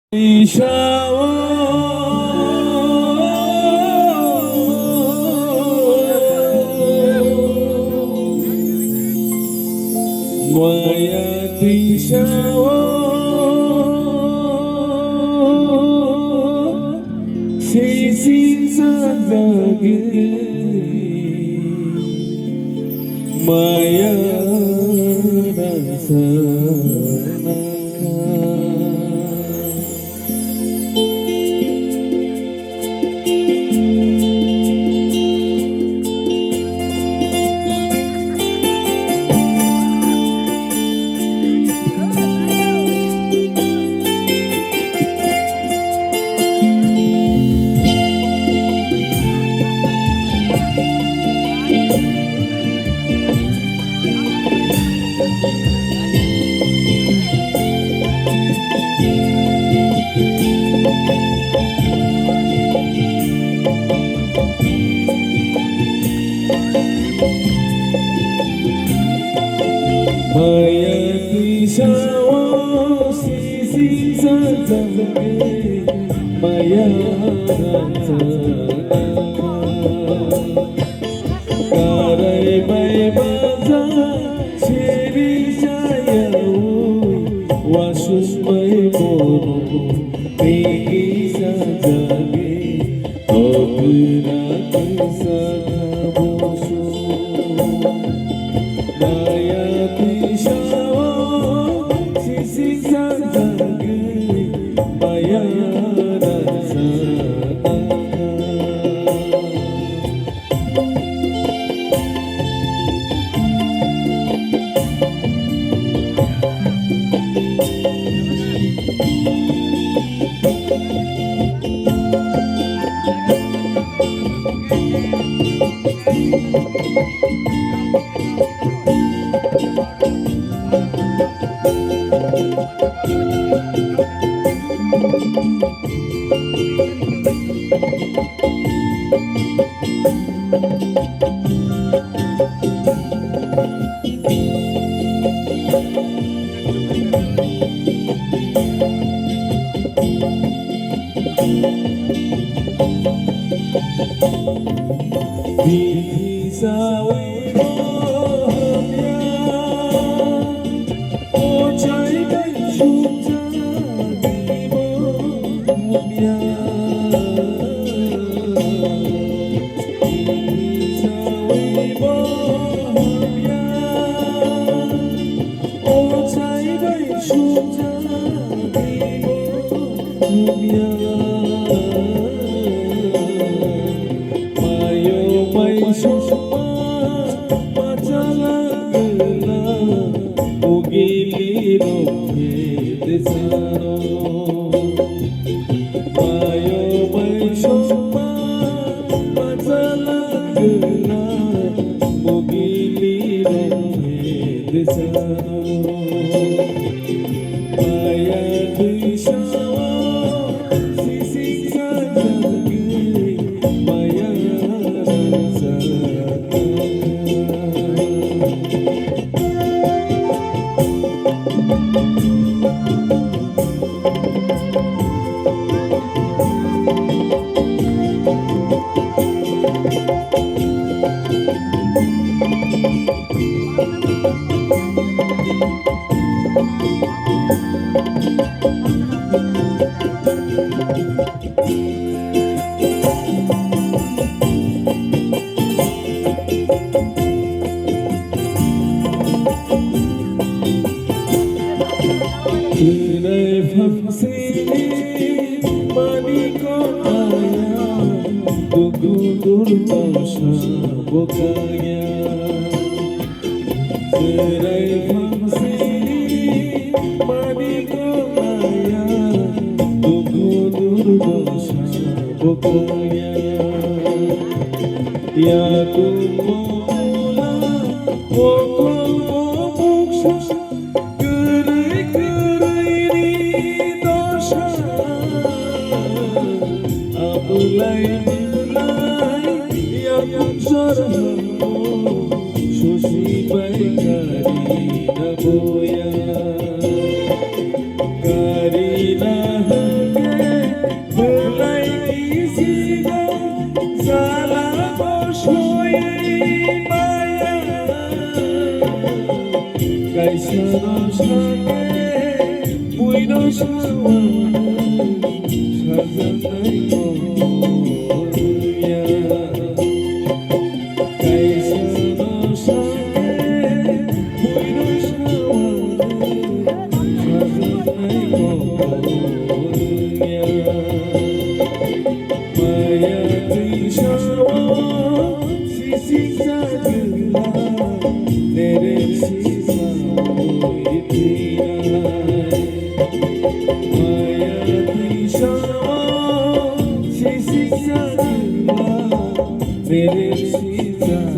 Maya Sesin sadagi Maya rasa Maya disawa sisi sadagi Maya rasa Karai mai baza Siri saya Wasus mai bono Pegi sajagi Obra kisa kabosu Maya disawa sisi sadagi Maya rasa Bisa wehomnya Ojai berjuta di bawahnya Bisa wehomnya Ojai berjuta di bawahnya Sukma macala gela ugili rohe desano Mayo mai sukma macala gela ugili rohe desano Maya disawa sisi sadagi Maya Cerai famsini mani kotanya Gugur pausa bokanya Cerai famsini mani kotanya Gugur pausa bokanya Ya kumula wokol moksa Mulai yang sarhamu susi baik karina boya karina 사랑하게 보이는 상황 사랑의 거야 사랑하게 보이는 상황 사랑의 거야 마야 드셔와 시시사들라 내를 मेरे सीता मेरे सीता